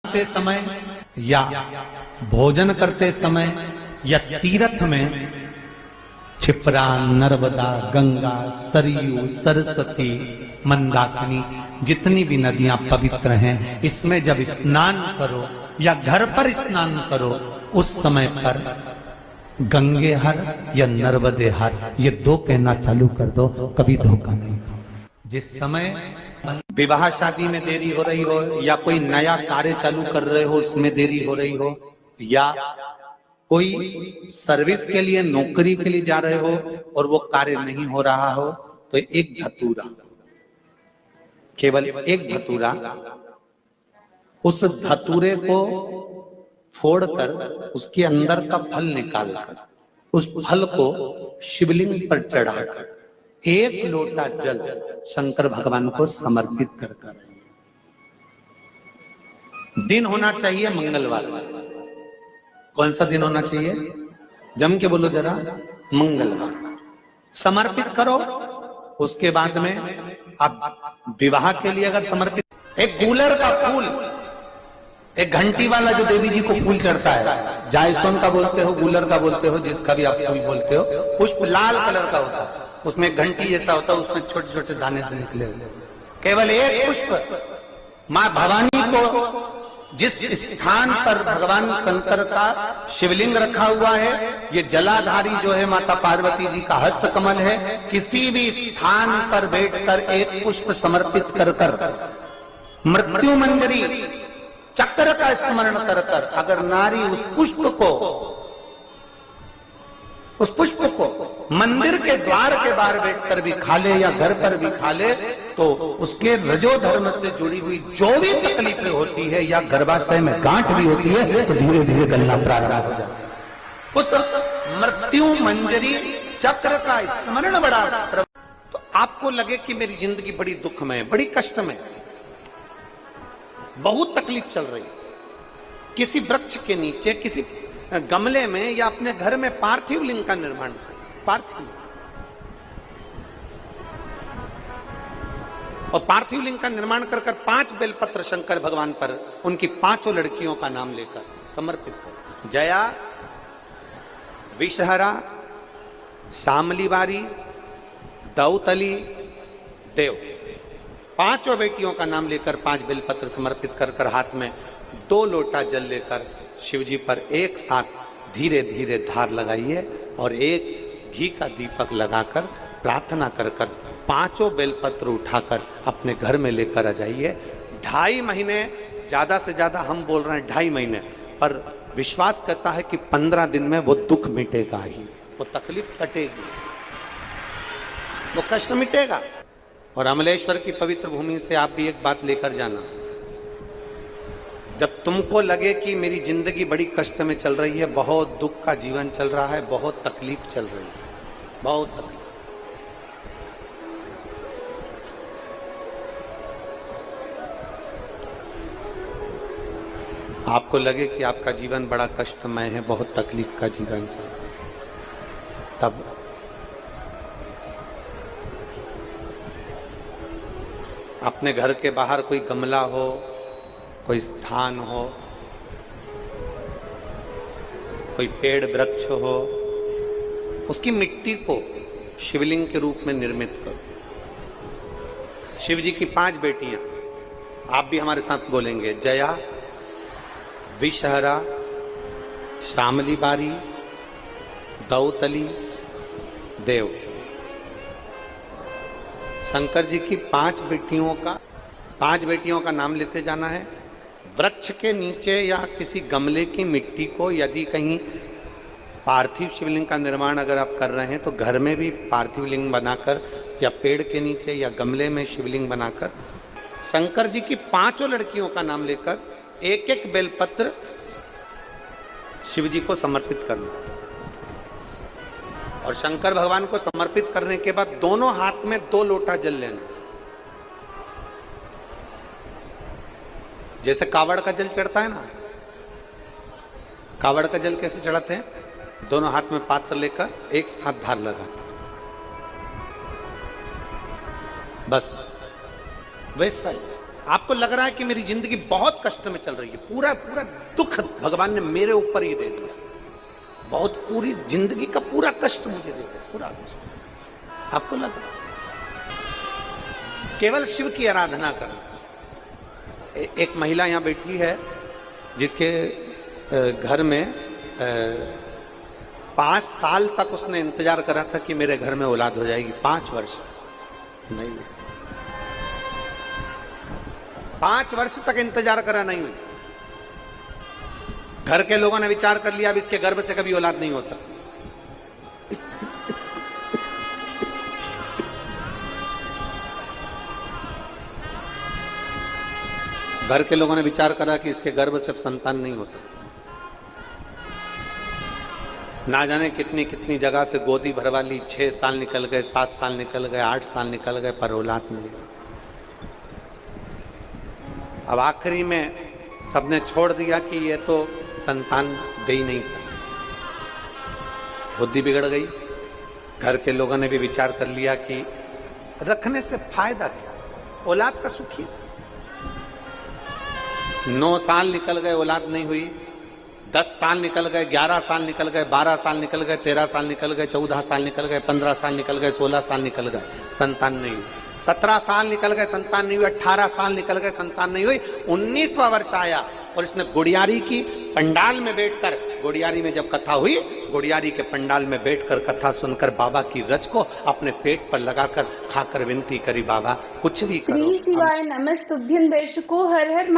करते समय या भोजन करते समय या तीर्थ में क्षिप्रा, नर्मदा, गंगा, सरयू, सरस्वती, मंदाकिनी जितनी भी नदियां पवित्र हैं, इसमें जब स्नान करो या घर पर स्नान करो उस समय पर गंगे हर या नर्मदे हर ये दो कहना चालू कर दो, कभी धोखा नहीं। जिस समय विवाह शादी में देरी हो रही हो या कोई नया कार्य चालू कर रहे हो उसमें देरी हो रही हो या कोई सर्विस के लिए नौकरी के लिए जा रहे हो और वो कार्य नहीं हो रहा हो, तो एक धतूरा, केवल एक धतूरा, उस धतूरे को फोड़कर उसके अंदर का फल निकालकर उस फल को शिवलिंग पर चढ़ाकर एक लोटा जल शंकर भगवान को समर्पित कर दिन होना चाहिए मंगलवार। कौन सा दिन होना चाहिए? जम के बोलो जरा, मंगलवार समर्पित करो। उसके बाद में आप विवाह के लिए अगर समर्पित, एक गूलर का फूल, एक घंटी वाला जो देवी जी को फूल चढ़ता है, जायसोन का बोलते हो, गूलर का बोलते हो, जिसका भी आप फूल बोलते हो, पुष्प लाल कलर का होता है, उसमें घंटी जैसा होता है, उसमें छोटे छोटे दाने से निकले हुए। केवल एक पुष्प मां भवानी को, जिस स्थान पर भगवान शंकर का शिवलिंग रखा हुआ है, ये जलाधारी जो है माता पार्वती जी का हस्त कमल है, किसी भी स्थान पर बैठकर एक पुष्प समर्पित कर मृत्यु मंजरी चक्र का स्मरण कर अगर नारी उस पुष्प को मंदिर के द्वार के बाहर बैठकर भी खा ले या घर पर भी खा ले, तो उसके रजो धर्म से जुड़ी हुई जो भी तकलीफें होती है या गर्भाशय में गांठ भी होती है, तो धीरे धीरे गलना प्रारंभ हो जाता है। उस मृत्यु मंजरी चक्र का स्मरण बड़ा, तो आपको लगे कि मेरी जिंदगी बड़ी दुख में, बड़ी कष्ट में, बहुत तकलीफ चल रही, किसी वृक्ष के नीचे, किसी गमले में या अपने घर में पार्थिव लिंग का निर्माण, पार्थिव और पार्थिव लिंग का निर्माण कर 5 बेलपत्र शंकर भगवान पर उनकी 5 लड़कियों का नाम लेकर समर्पित कर, जया, विषहरा, शामलीबारी, दौतली, देव, 5 बेटियों का नाम लेकर 5 बेलपत्र समर्पित कर हाथ में 2 लोटा जल लेकर शिव जी पर एक साथ धीरे धीरे धार लगाइए और एक घी का दीपक लगाकर प्रार्थना कर 5 बेलपत्र उठाकर अपने घर में लेकर आ जाइए। 2.5 महीने, ज्यादा से ज्यादा हम बोल रहे हैं 2.5 महीने, पर विश्वास करता है कि 15 दिन में वो दुख मिटेगा ही, वो तकलीफ कटेगी, वो कष्ट मिटेगा। और अमलेश्वर की पवित्र भूमि से आप भी एक बात लेकर जाना, जब तुमको लगे कि मेरी जिंदगी बड़ी कष्ट में चल रही है, बहुत दुख का जीवन चल रहा है, बहुत तकलीफ चल रही है, बहुत तकलीफ, आपको लगे कि आपका जीवन बड़ा कष्टमय है, बहुत तकलीफ का जीवन चल रहा है, तब अपने घर के बाहर कोई गमला हो, कोई स्थान हो, कोई पेड़ वृक्ष हो, उसकी मिट्टी को शिवलिंग के रूप में निर्मित करो। शिव जी की 5 बेटियां, आप भी हमारे साथ बोलेंगे, जया, विषहरा, शामलीबारी, दौतली, देव। शंकर जी की 5 बेटियों का नाम लेते जाना है। वृक्ष के नीचे या किसी गमले की मिट्टी को, यदि कहीं पार्थिव शिवलिंग का निर्माण अगर आप कर रहे हैं तो घर में भी पार्थिव लिंग बनाकर या पेड़ के नीचे या गमले में शिवलिंग बनाकर शंकर जी की 5 लड़कियों का नाम लेकर एक एक बेलपत्र शिव जी को समर्पित करना। और शंकर भगवान को समर्पित करने के बाद दोनों हाथ में 2 लोटा जल लेना। जैसे कावड़ का जल चढ़ता है ना, कावड़ का जल कैसे चढ़ाते हैं? दोनों हाथ में पात्र लेकर एक साथ धार लगाते, बस वैसा ही। आपको लग रहा है कि मेरी जिंदगी बहुत कष्ट में चल रही है, पूरा पूरा दुख भगवान ने मेरे ऊपर ही दे दिया, बहुत पूरी जिंदगी का पूरा कष्ट मुझे दे दिया, पूरा कष्ट आपको लग रहा है। केवल शिव की आराधना करना। एक महिला यहां बैठी है जिसके घर में 5 साल तक उसने इंतजार करा था कि मेरे घर में औलाद हो जाएगी, 5 वर्ष नहीं हुई, 5 वर्ष तक इंतजार करा, नहीं हुई। घर के लोगों ने विचार कर लिया अब इसके गर्भ से कभी औलाद नहीं हो सकती। घर के लोगों ने विचार करा कि इसके गर्भ से संतान नहीं हो सकती। ना जाने कितनी कितनी जगह से गोदी भरवा ली, 6 साल निकल गए, 7 साल निकल गए, 8 साल निकल गए, पर औलाद नहीं। अब आखिरी में सबने छोड़ दिया कि ये तो संतान दे ही नहीं सकते, बुद्धि बिगड़ गई। घर के लोगों ने भी विचार कर लिया कि रखने से फायदा क्या, औलाद का सुखी। 9 साल निकल गए, औलाद नहीं हुई, 10 साल निकल गए, 11 साल निकल गए, 12 साल निकल गए, 13 साल निकल गए, 14 साल निकल गए, 15 साल निकल गए, 16 साल निकल गए, संतान नहीं हुई। 17 साल निकल गए, संतान नहीं हुई। 18 साल निकल गए, संतान नहीं हुई। 19वां वर्ष आया और इसने गुड़ियारी की पंडाल में बैठकर, गुड़ियारी में जब कथा हुई, गुड़ियारी के पंडाल में बैठकर कथा सुनकर बाबा की रज को अपने पेट पर लगाकर खाकर विनती करी, बाबा कुछ भी करो। श्री शिवाय नमस्तुभ्यं। दर्शकों, हर हर